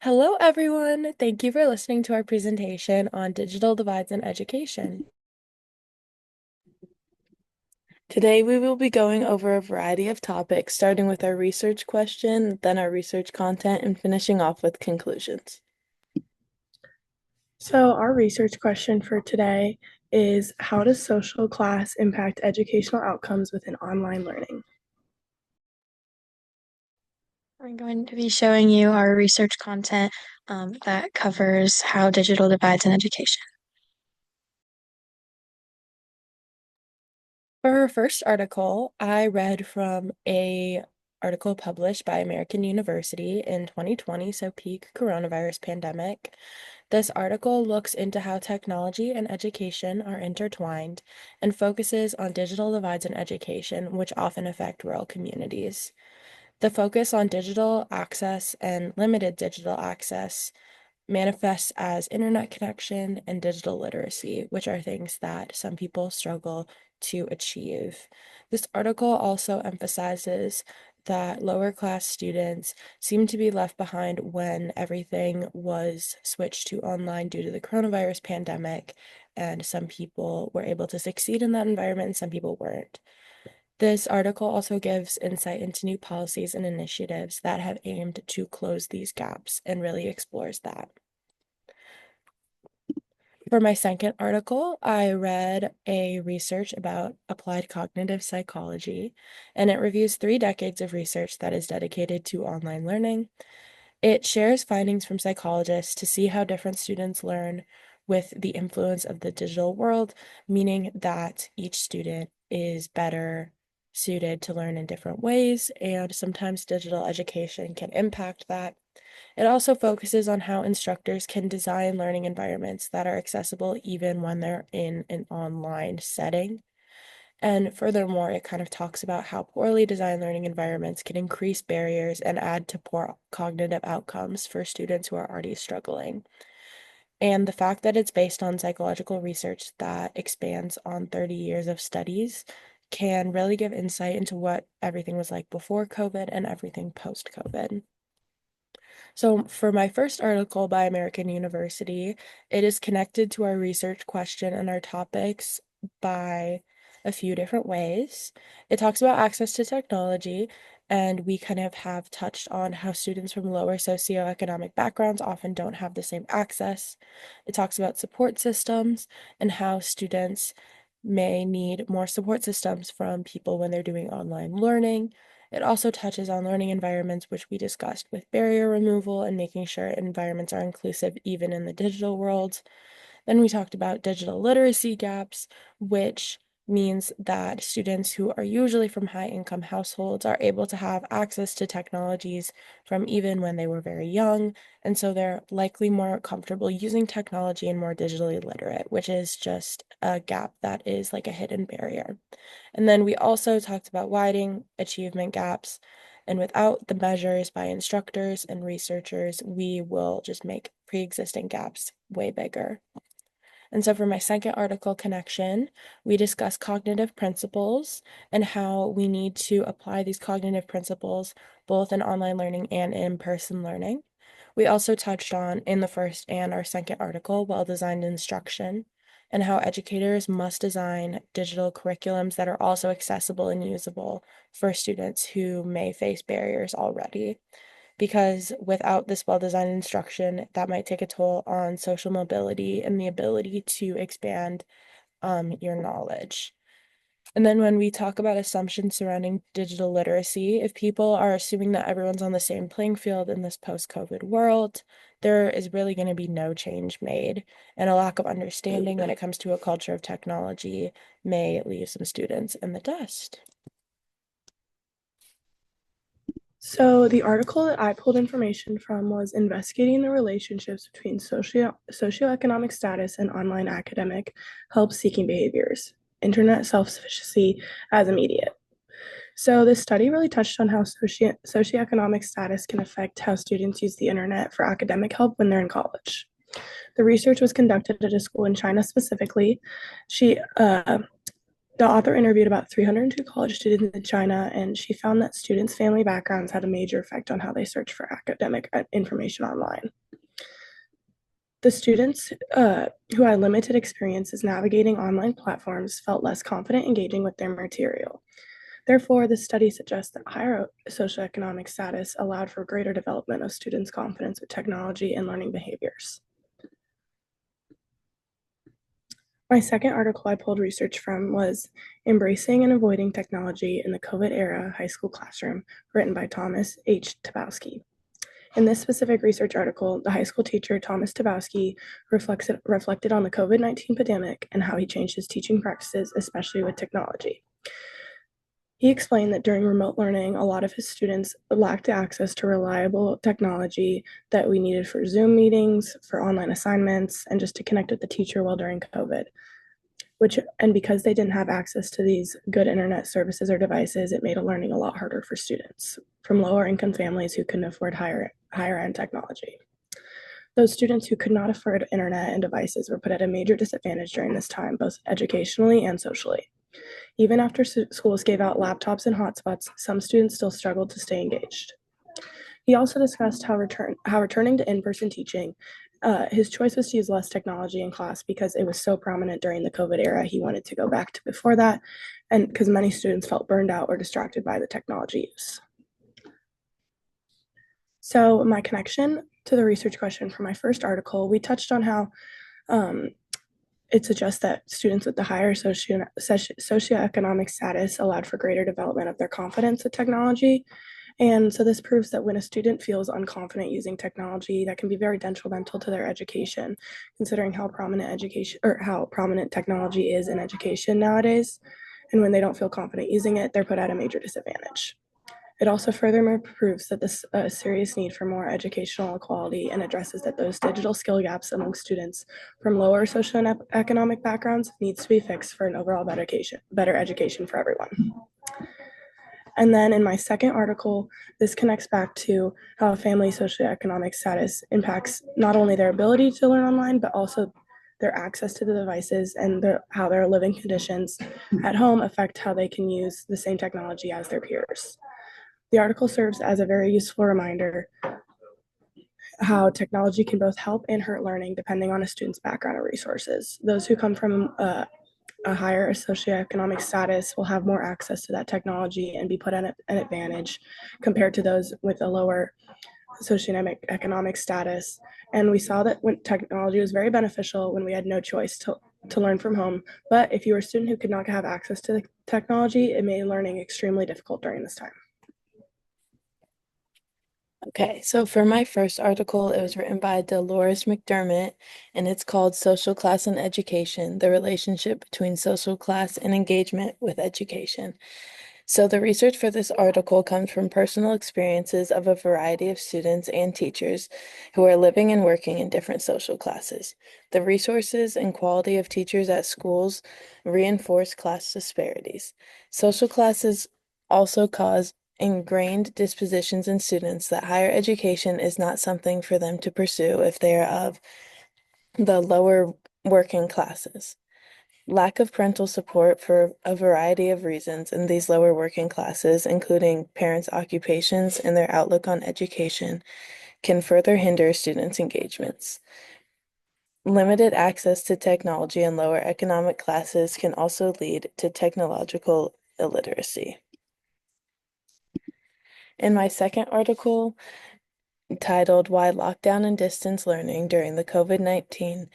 Hello, everyone. Thank you for listening to our presentation on digital divides in education. Today, we will be going over a variety of topics, starting with our research question, then our research content, and finishing off with conclusions. So, our research question for today is, how does social class impact educational outcomes within online learning? I'm going to be showing you our research content that covers how digital divides in education. For our first article, I read from a article published by American University in 2020, so peak coronavirus pandemic. This article looks into how technology and education are intertwined and focuses on digital divides in education, which often affect rural communities. The focus on digital access and limited digital access manifests as internet connection and digital literacy, which are things that some people struggle to achieve. This article also emphasizes that lower class students seem to be left behind when everything was switched to online due to the coronavirus pandemic, and some people were able to succeed in that environment and some people weren't. This article also gives insight into new policies and initiatives that have aimed to close these gaps and really explores that. For my second article, I read a research about applied cognitive psychology, and it reviews 3 decades of research that is dedicated to online learning. It shares findings from psychologists to see how different students learn with the influence of the digital world, meaning that each student is better suited to learn in different ways, and sometimes digital education can impact that. It also focuses on how instructors can design learning environments that are accessible even when they're in an online setting. And furthermore, it kind of talks about how poorly designed learning environments can increase barriers and add to poor cognitive outcomes for students who are already struggling. And the fact that it's based on psychological research that expands on 30 years of studies can really give insight into what everything was like before COVID and everything post COVID. So, for my first article by American University, it is connected to our research question and our topics by a few different ways. It talks about access to technology, and we kind of have touched on how students from lower socioeconomic backgrounds often don't have the same access. It talks about support systems and how students may need more support systems from people when they're doing online learning. It also touches on learning environments, which we discussed with barrier removal and making sure environments are inclusive even in the digital world. Then we talked about digital literacy gaps, which means that students who are usually from high income households are able to have access to technologies from even when they were very young. And so they're likely more comfortable using technology and more digitally literate, which is just a gap that is like a hidden barrier. And then we also talked about widening achievement gaps. And without the measures by instructors and researchers, we will just make pre-existing gaps way bigger. And so for my second article connection, we discuss cognitive principles and how we need to apply these cognitive principles both in online learning and in-person learning. We also touched on in the first and our second article, well-designed instruction, and how educators must design digital curriculums that are also accessible and usable for students who may face barriers already, because without this well-designed instruction, that might take a toll on social mobility and the ability to expand your knowledge. And then when we talk about assumptions surrounding digital literacy, if people are assuming that everyone's on the same playing field in this post-COVID world, there is really going to be no change made. And a lack of understanding when it comes to a culture of technology may leave some students in the dust. So, the article that I pulled information from was investigating the relationships between socioeconomic status and online academic help seeking behaviors, internet self sufficiency as immediate. So, this study really touched on how socioeconomic status can affect how students use the internet for academic help when they're in college. The research was conducted at a school in China specifically. She The author interviewed about 302 college students in China, and she found that students' family backgrounds had a major effect on how they search for academic information online. The students who had limited experiences navigating online platforms felt less confident engaging with their material. Therefore, the study suggests that higher socioeconomic status allowed for greater development of students' confidence with technology and learning behaviors. My second article I pulled research from was Embracing and Avoiding Technology in the COVID Era High School Classroom, written by Thomas H. Tabowski. In this specific research article, the high school teacher, Thomas Tabowski, reflected on the COVID-19 pandemic and how he changed his teaching practices, especially with technology. He explained that during remote learning, a lot of his students lacked access to reliable technology that we needed for Zoom meetings, for online assignments, and just to connect with the teacher while during COVID. And because they didn't have access to these good internet services or devices, it made learning a lot harder for students from lower income families who couldn't afford higher end technology. Those students who could not afford internet and devices were put at a major disadvantage during this time, both educationally and socially. Even after schools gave out laptops and hotspots, some students still struggled to stay engaged. He also discussed how returning to in-person teaching, his choice was to use less technology in class because it was so prominent during the COVID era. He wanted to go back to before that, and because many students felt burned out or distracted by the technology use. So my connection to the research question from my first article, we touched on how it suggests that students with the higher socioeconomic status allowed for greater development of their confidence with technology. And so this proves that when a student feels unconfident using technology, that can be very detrimental to their education, considering how prominent technology is in education nowadays. And when they don't feel confident using it, they're put at a major disadvantage. It also furthermore proves that this serious need for more educational equality and addresses that those digital skill gaps among students from lower socioeconomic backgrounds needs to be fixed for an overall better education for everyone. And then in my second article, this connects back to how family socioeconomic status impacts not only their ability to learn online, but also their access to the devices and how their living conditions at home affect how they can use the same technology as their peers. The article serves as a very useful reminder how technology can both help and hurt learning depending on a student's background or resources. Those who come from a higher socioeconomic status will have more access to that technology and be put at an advantage compared to those with a lower socioeconomic status. And we saw that when technology was very beneficial when we had no choice to learn from home. But if you were a student who could not have access to the technology, it made learning extremely difficult during this time. Okay, so for my first article, it was written by Dolores McDermott, and it's called Social Class and Education, the Relationship Between Social Class and Engagement with Education. So the research for this article comes from personal experiences of a variety of students and teachers who are living and working in different social classes. The resources and quality of teachers at schools reinforce class disparities. Social classes also cause ingrained dispositions in students that higher education is not something for them to pursue if they are of the lower working classes. Lack of parental support for a variety of reasons in these lower working classes, including parents' occupations and their outlook on education, can further hinder students' engagements. Limited access to technology in lower economic classes can also lead to technological illiteracy. In my second article, titled Why Lockdown and Distance Learning During the COVID-19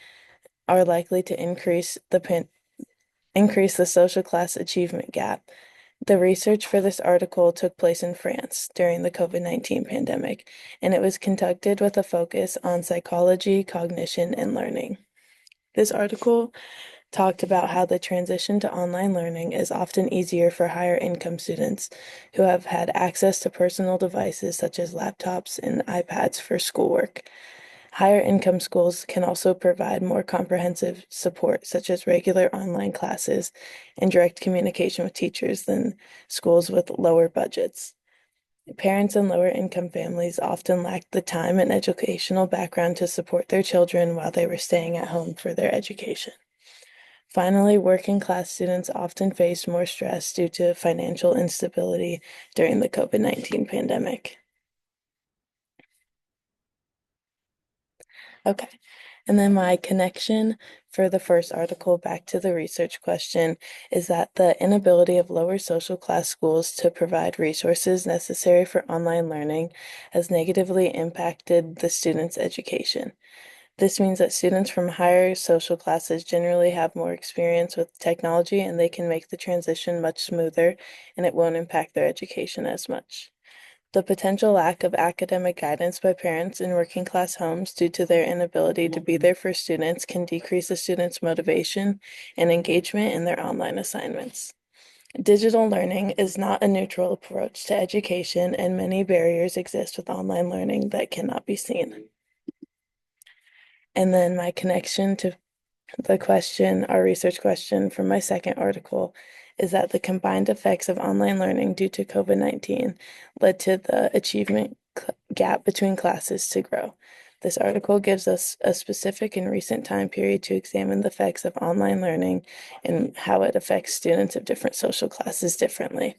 Are Likely to Increase the Social Class Achievement Gap, the research for this article took place in France during the COVID-19 pandemic, and it was conducted with a focus on psychology, cognition, and learning. This article talked about how the transition to online learning is often easier for higher income students who have had access to personal devices such as laptops and iPads for schoolwork. Higher income schools can also provide more comprehensive support, such as regular online classes and direct communication with teachers than schools with lower budgets. Parents in lower income families often lacked the time and educational background to support their children while they were staying at home for their education. Finally, working class students often faced more stress due to financial instability during the COVID-19 pandemic. Okay. And then my connection for the first article back to the research question is that the inability of lower social class schools to provide resources necessary for online learning has negatively impacted the students' education. This means that students from higher social classes generally have more experience with technology and they can make the transition much smoother and it won't impact their education as much. The potential lack of academic guidance by parents in working class homes due to their inability to be there for students can decrease a student's motivation and engagement in their online assignments. Digital learning is not a neutral approach to education, and many barriers exist with online learning that cannot be seen. And then my connection to the question, our research question from my second article, is that the combined effects of online learning due to COVID-19 led to the achievement gap between classes to grow. This article gives us a specific and recent time period to examine the effects of online learning and how it affects students of different social classes differently.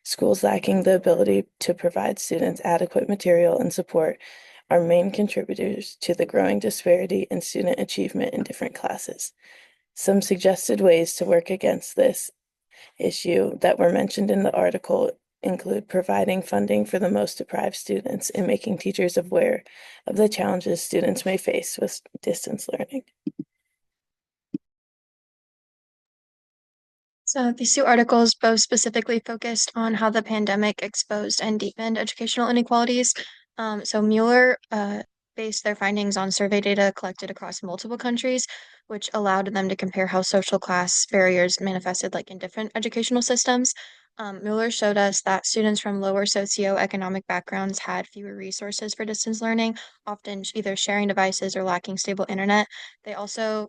Schools lacking the ability to provide students adequate material and support are main contributors to the growing disparity in student achievement in different classes. Some suggested ways to work against this issue that were mentioned in the article include providing funding for the most deprived students and making teachers aware of the challenges students may face with distance learning. So these two articles both specifically focused on how the pandemic exposed and deepened educational inequalities. So Mueller based their findings on survey data collected across multiple countries, which allowed them to compare how social class barriers manifested like in different educational systems. Mueller showed us that students from lower socioeconomic backgrounds had fewer resources for distance learning, often either sharing devices or lacking stable internet. They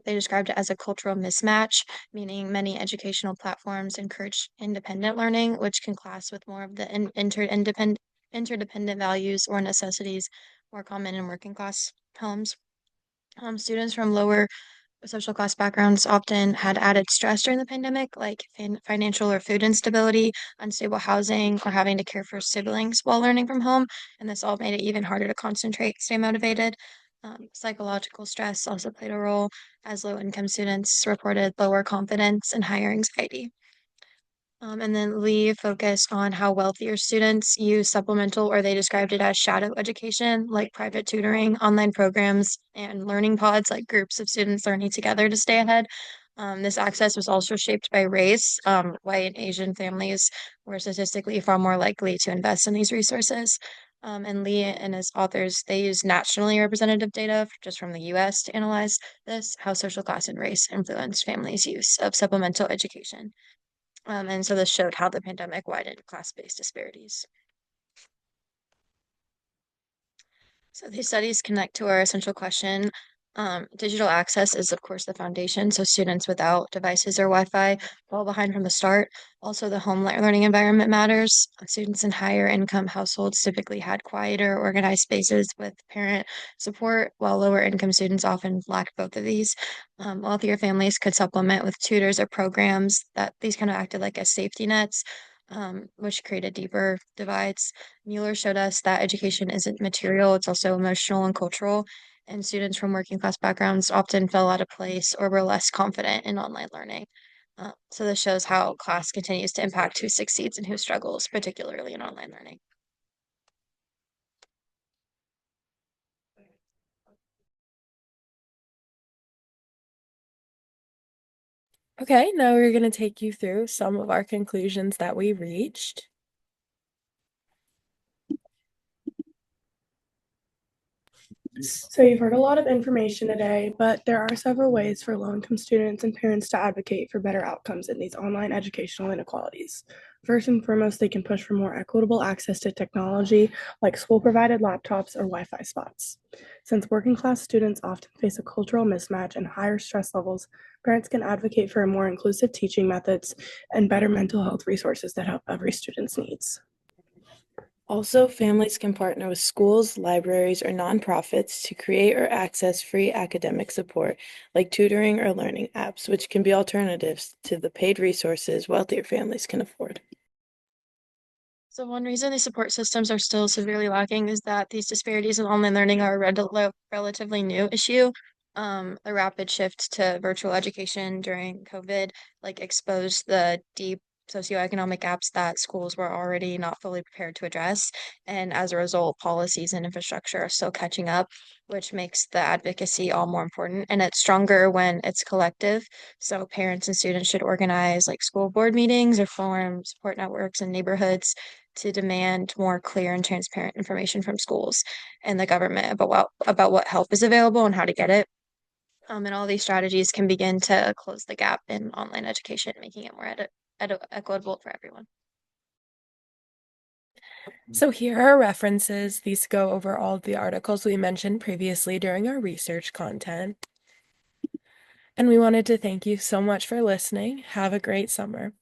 described it as a cultural mismatch, meaning many educational platforms encourage independent learning, which can clash with more of the interdependent values or necessities more common in working class homes. Students from lower social class backgrounds often had added stress during the pandemic, like financial or food instability, unstable housing, or having to care for siblings while learning from home. And this all made it even harder to concentrate, stay motivated. Psychological stress also played a role, as low income students reported lower confidence and higher anxiety. And then Lee focused on how wealthier students use supplemental, or they described it as shadow education, like private tutoring, online programs, and learning pods, like groups of students learning together to stay ahead. This access was also shaped by race. White and Asian families were statistically far more likely to invest in these resources. And Lee and his authors, they used nationally representative data just from the US to analyze this, how social class and race influenced families' use of supplemental education. And so this showed how the pandemic widened class-based disparities. So these studies connect to our essential question. Digital access is, of course, the foundation. So students without devices or Wi-Fi fall behind from the start. Also, the home learning environment matters. Students in higher income households typically had quieter, organized spaces with parent support, while lower income students often lacked both of these. Wealthier families could supplement with tutors or programs that these kind of acted like as safety nets, which created deeper divides. Mueller showed us that education isn't material, it's also emotional and cultural. And students from working class backgrounds often fell out of place or were less confident in online learning. So this shows how class continues to impact who succeeds and who struggles, particularly in online learning. Okay, now we're going to take you through some of our conclusions that we reached. So you've heard a lot of information today, but there are several ways for low-income students and parents to advocate for better outcomes in these online educational inequalities. First and foremost, they can push for more equitable access to technology, like school-provided laptops or Wi-Fi spots. Since working-class students often face a cultural mismatch and higher stress levels, parents can advocate for more inclusive teaching methods and better mental health resources that help every student's needs. Also, families can partner with schools, libraries, or nonprofits to create or access free academic support, like tutoring or learning apps, which can be alternatives to the paid resources wealthier families can afford. So one reason these support systems are still severely lacking is that these disparities in online learning are a relatively new issue. The rapid shift to virtual education during COVID exposed the deep socioeconomic gaps that schools were already not fully prepared to address. And as a result, policies and infrastructure are still catching up, which makes the advocacy all more important. And it's stronger when it's collective. So parents and students should organize school board meetings or form support networks in neighborhoods to demand more clear and transparent information from schools and the government about what help is available and how to get it. And all these strategies can begin to close the gap in online education, making it more equitable for everyone. So here are references. These go over all of the articles we mentioned previously during our research content. And we wanted to thank you so much for listening. Have a great summer.